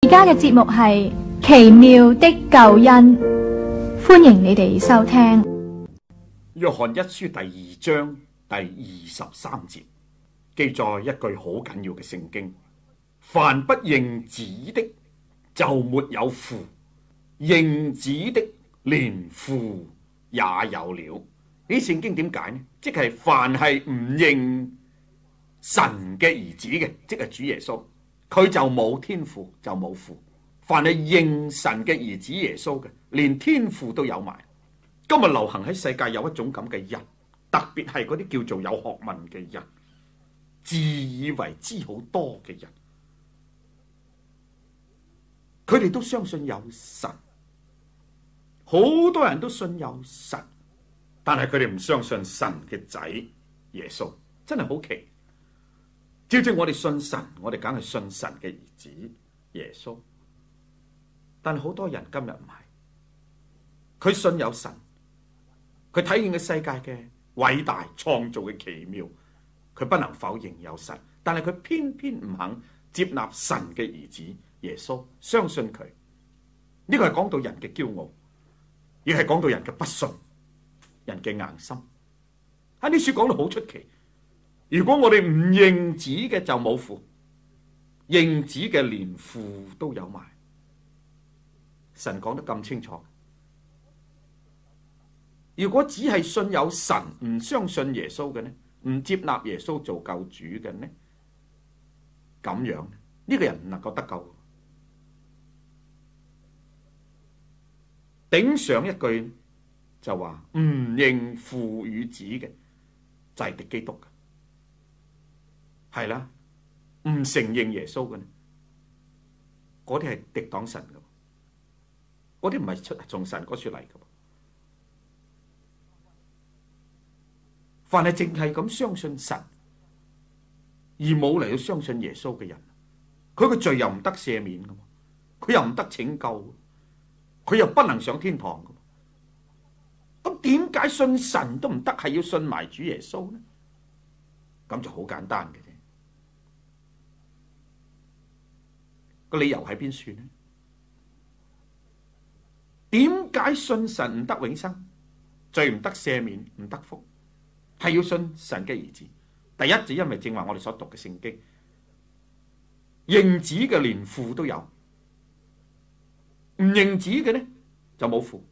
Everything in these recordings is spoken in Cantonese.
而家嘅節目係奇妙的救恩，歡迎你哋收聽。約翰一書第2章第23節記載一句好緊要嘅聖經：凡不認子的，就沒有父；認子的，連父也有了。呢聖經點解呢？即係凡係唔認神嘅兒子嘅，即係主耶穌，佢就冇天父，就冇父。凡係認神嘅兒子耶穌嘅，連天父都有埋。今日流行喺世界有一種咁嘅人，特別係嗰啲叫做有學問嘅人，自以為知好多嘅人，佢哋都相信有神，好多人都信有神，但係佢哋唔相信神嘅仔耶穌，真係好奇。照正我哋信神，我哋梗係信神嘅兒子耶穌，但係好多人今日唔係，佢信有神，佢體現嘅世界嘅偉大創造嘅奇妙，佢不能否認有神，但係佢偏偏唔肯接納神嘅兒子耶穌，相信佢。呢個係講到人嘅驕傲，亦係講到人嘅不信，人嘅硬心。喺呢書講到好出奇，如果我哋唔認子嘅就冇父，認子嘅連父都有埋。神講得咁清楚。如果只係信有神，唔相信耶穌嘅呢，唔接納耶穌做救主嘅呢，咁樣呢個人唔能夠得救。頂上一句就話唔認父與子嘅就係敵基督嘅，係啦，唔承認耶穌嘅呢，嗰啲係敵擋神嘅，嗰啲唔係從神嗰處嚟嘅。凡係淨係咁相信神而冇嚟到相信耶穌嘅人，佢個罪又唔得赦免嘅，佢又唔得拯救，佢又不能上天堂嘅。咁點解信神都唔得，係要信埋主耶穌呢？咁就好簡單嘅啫。個理由喺邊處呢？點解信神唔得永生，罪唔得赦免，唔得福？係要信神嘅兒子。第一就因為正話我哋所讀嘅聖經，認子嘅連父都有，唔認子嘅呢就冇父。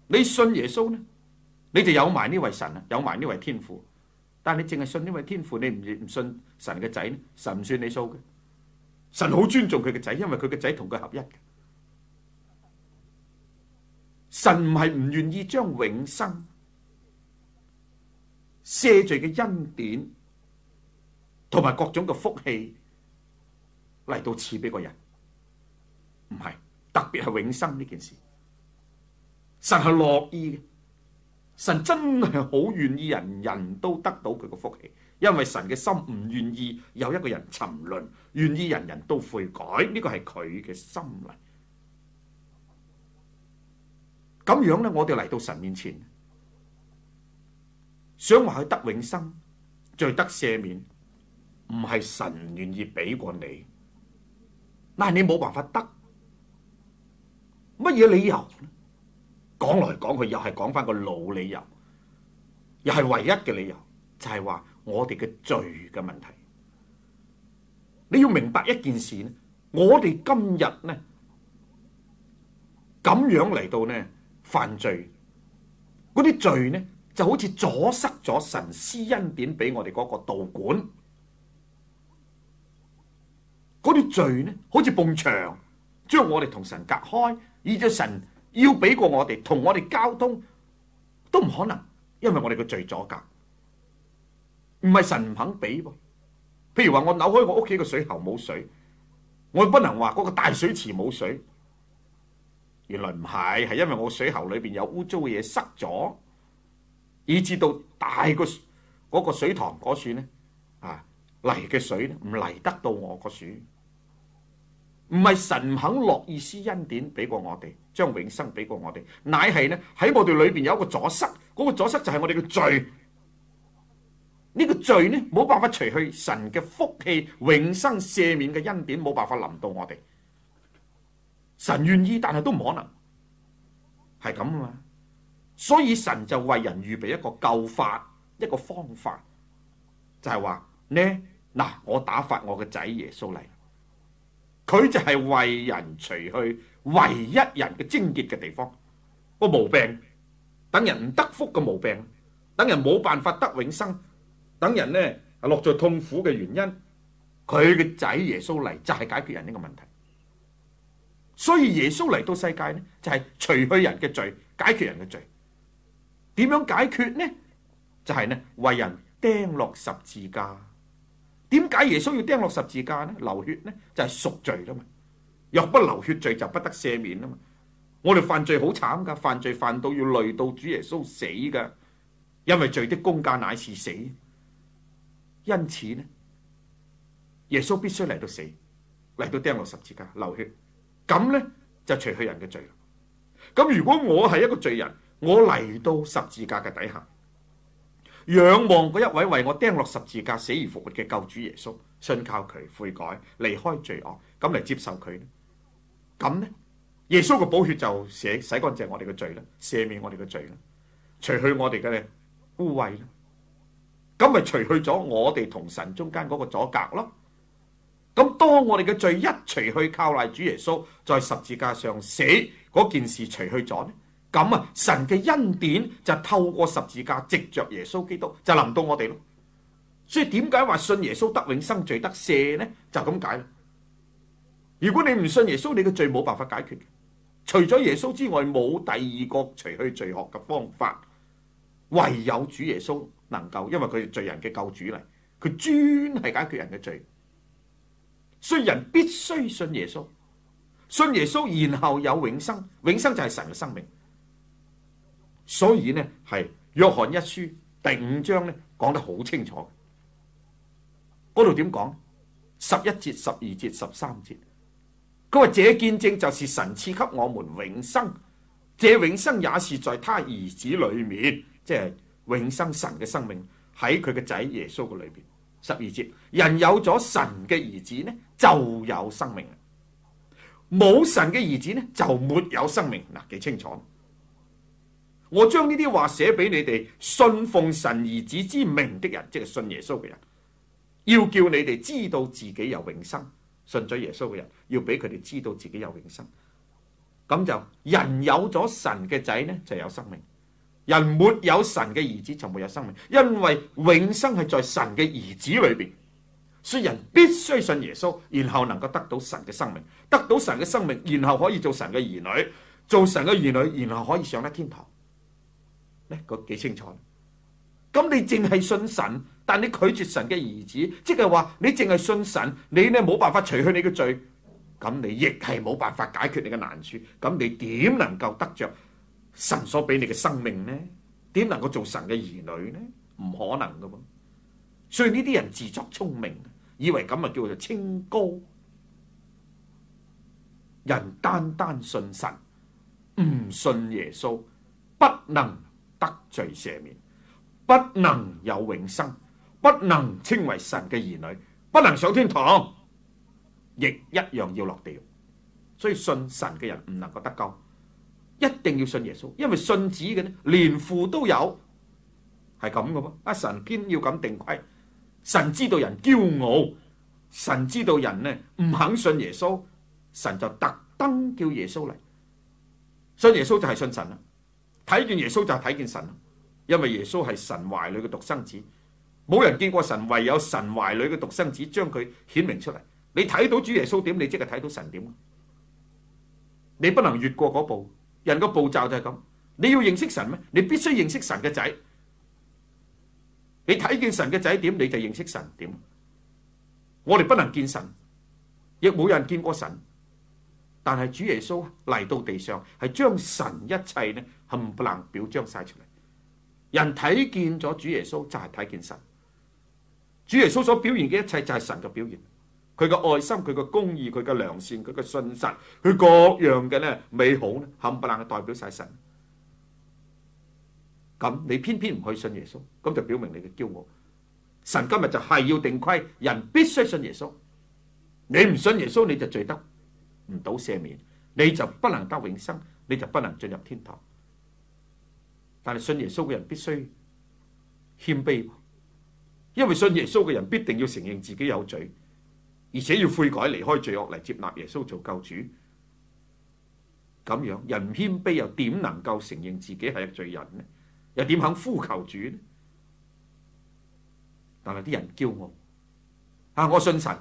你信耶穌呢，你就有埋呢位神啊，有埋呢位天父。但係你淨係信呢位天父，你唔信神嘅仔呢，神唔算你數嘅。神好尊重佢嘅仔，因為佢嘅仔同佢合一嘅。神唔係唔願意將永生赦罪嘅恩典同埋各種嘅福氣嚟到賜俾個人，唔係，特別係永生呢件事，神係樂意嘅，神真係好願意人人都得到佢嘅福氣，因為神嘅心唔願意有一個人沉淪，願意人人都悔改，呢個係佢嘅心嚟。咁樣咧，我哋嚟到神面前，想話佢得永生，罪得赦免，唔係神唔願意俾過你，但係你冇辦法得，乜嘢理由呢？講來講去又係講翻個老理由，又係唯一嘅理由，就係話我哋嘅罪嘅問題。你要明白一件事呢，我哋今日呢咁樣嚟到呢犯罪，嗰啲罪呢就好似阻塞咗神施恩典俾我哋嗰個道管，嗰啲罪呢好似埲牆，將我哋同神隔開，以致神要俾過我哋同我哋交通都唔可能，因為我哋嘅罪阻隔。唔係神唔肯俾噃，譬如話我扭開我屋企嘅水喉冇水，我不能話嗰個大水池冇水，原來唔係，係因為我水喉裏邊有污糟嘅嘢塞咗，以至到大個嗰個水塘嗰處呢嚟嘅水呢唔嚟得到我個樹。唔係神唔肯樂意施恩典俾過我哋，將永生俾過我哋，乃係呢喺我哋裏邊有一個阻塞，嗰個阻塞就係我哋嘅罪。呢個罪呢冇辦法除去，神嘅福氣永生赦免嘅恩典冇辦法臨到我哋，神願意，但係都唔可能，係咁啊嘛。所以神就為人預備一個救法，一個方法，就係話呢，嗱，我打發我嘅仔耶穌嚟，佢就係為人除去唯一人嘅症結嘅地方，個毛病，等人唔得福嘅毛病，等人冇辦法得永生，等人呢落在痛苦嘅原因，佢嘅仔耶穌嚟就係解決人呢個問題。所以耶穌嚟到世界呢，就係除去人嘅罪，解決人嘅罪。點樣解決呢？就係呢，為人釘落十字架。點解耶穌要釘落十字架呢？流血呢，就係贖罪啦嘛。若不流血，罪就不得赦免啦嘛。我哋犯罪好慘噶，犯罪犯到要累到主耶穌死噶，因為罪的工價乃是死。因此呢，耶穌必須嚟到死，嚟到釘落十字架流血，咁呢，就除去人嘅罪。咁如果我係一個罪人，我嚟到十字架嘅底下，仰望嗰一位為我釘落十字架死而復活嘅救主耶穌，信靠佢悔改，離開罪惡，咁嚟接受佢，咁呢，耶穌嘅寶血就洗乾淨我哋嘅罪啦，赦免我哋嘅罪啦，除去我哋嘅污穢啦，咁咪除去咗我哋同神中間嗰個阻隔咯。咁當我哋嘅罪一除去，靠賴主耶穌在十字架上死嗰件事除去咗呢，咁啊，神嘅恩典就透過十字架藉着耶穌基督就臨到我哋咯。所以點解話信耶穌得永生，罪得赦呢？就咁解啦。如果你唔信耶穌，你嘅罪冇辦法解決。除咗耶穌之外，冇第二個除去罪惡嘅方法，唯有主耶穌能夠，因為佢係罪人嘅救主嚟，佢專係解決人嘅罪。所以人必須信耶穌，信耶穌然後有永生，永生就係神嘅生命。所以呢，係約翰一書第5章呢講得好清楚，嗰度點講？11節、12節、13節，佢話這見證就是神賜給我們永生，這永生也是在他兒子裏面，即係永生神嘅生命喺佢嘅仔耶穌嘅裏邊。12節，人有咗神嘅兒子呢，就有生命；冇神嘅兒子呢，就沒有生命。嗱，幾清楚。我將呢啲話寫俾你哋信奉神兒子之名的人，即係信耶穌嘅人，要叫你哋知道自己有永生。信咗耶穌嘅人，要俾佢哋知道自己有永生。咁就人有咗神嘅仔呢，就有生命；人沒有神嘅兒子就沒有生命。因為永生係在神嘅兒子裏邊，所以人必須信耶穌，然後能夠得到神嘅生命，得到神嘅生命，然後可以做神嘅兒女，做神嘅兒女，然後可以上得天堂。嗰幾清楚。咁你淨係信神，但你拒絕神嘅兒子，即係話你淨係信神，你呢冇辦法除去你嘅罪，咁你亦係冇辦法解決你嘅難處。咁你點能夠得着神所俾你嘅生命呢？點能夠做神嘅兒女呢？唔可能噶噃。所以呢啲人自作聰明，以為咁啊叫做清高。人單單信神，唔信耶穌，不能得罪赦免，不能有永生，不能稱為神嘅兒女，不能上天堂，亦一樣要落地獄。所以信神嘅人唔能夠得救，一定要信耶穌，因為信子嘅呢連父都有，係咁嘅噃。啊，神偏要咁定規，神知道人驕傲，神知道人呢唔肯信耶穌，神就特登叫耶穌嚟。信耶穌就係信神啦。睇見耶穌就係睇見神，因為耶穌係神懷裏嘅獨生子，冇人見過神，唯有神懷裏嘅獨生子將佢顯明出嚟。你睇到主耶穌點，你即係睇到神點。你不能越過嗰步，人個步驟就係咁。你要認識神咩？你必須認識神嘅仔。你睇見神嘅仔點，你就認識神點。我哋不能見神，亦冇人見過神。但係主耶穌嚟到地上，係將神一切呢冚唪唥表彰晒出嚟。人睇見咗主耶穌，就係睇見神。主耶穌所表現嘅一切就係神嘅表現。佢嘅愛心、佢嘅公義、佢嘅良善、佢嘅信實、佢各樣嘅呢美好呢，冚唪唥代表晒神。咁你偏偏唔去信耶穌，咁就表明你嘅驕傲。神今日就係要定規，人必須信耶穌。你唔信耶穌，你就罪得唔到赦免，你就不能得永生，你就不能進入天堂。但係信耶穌嘅人必須謙卑，因為信耶穌嘅人必定要承認自己有罪，而且要悔改離開罪惡嚟接納耶穌做救主。咁樣人唔謙卑又點能夠承認自己係一罪人呢？又點肯呼求主呢？但係啲人驕傲，我信神，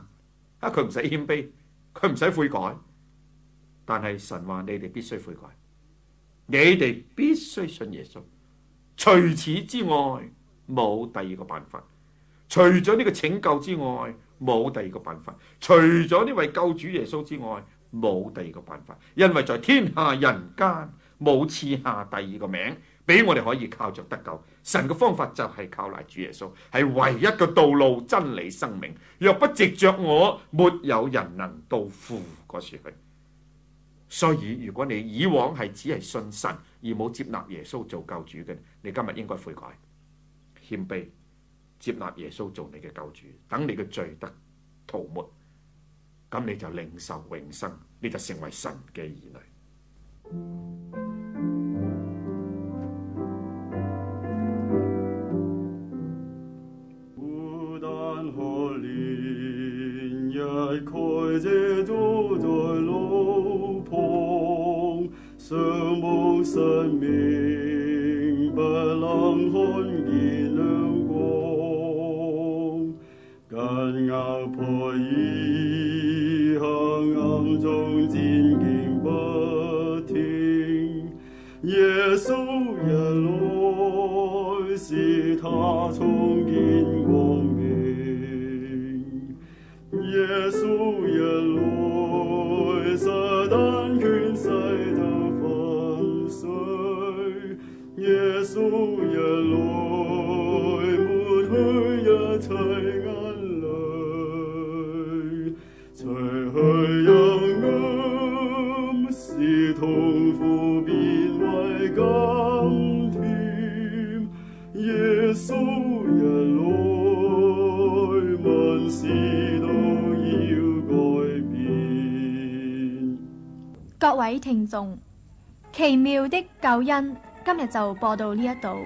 佢唔使謙卑，佢唔使悔改。但係神話你哋必須悔改，你哋必須信耶穌，除此之外冇第二個辦法，除咗呢個拯救之外冇第二個辦法，除咗呢位救主耶穌之外冇第二個辦法，因為在天下人間冇賜下第二個名俾我哋可以靠着得救。神嘅方法就係靠賴主耶穌，係唯一嘅道路、真理、生命。若不藉着我，沒有人能到父嗰處去。所以如果你以往係只係信神而冇接納耶穌做救主嘅，你今日應該悔改、謙卑，接納耶穌做你嘅救主，等你嘅罪得塗抹，咁你就領受永生，你就成為神嘅兒女。孤單可憐，一概這走在路旁，仰望生命，不能看見亮光，緊咬破衣，黑暗中戰兢不停。耶穌一來，使他重見光明。耶穌一來，撒旦權勢就粉碎。耶穌一來，抹去一切眼淚，除去幽暗，使痛苦變為甘甜。耶穌一來，萬事都要改變。各位聽眾，奇妙的救恩今日就播到呢一度。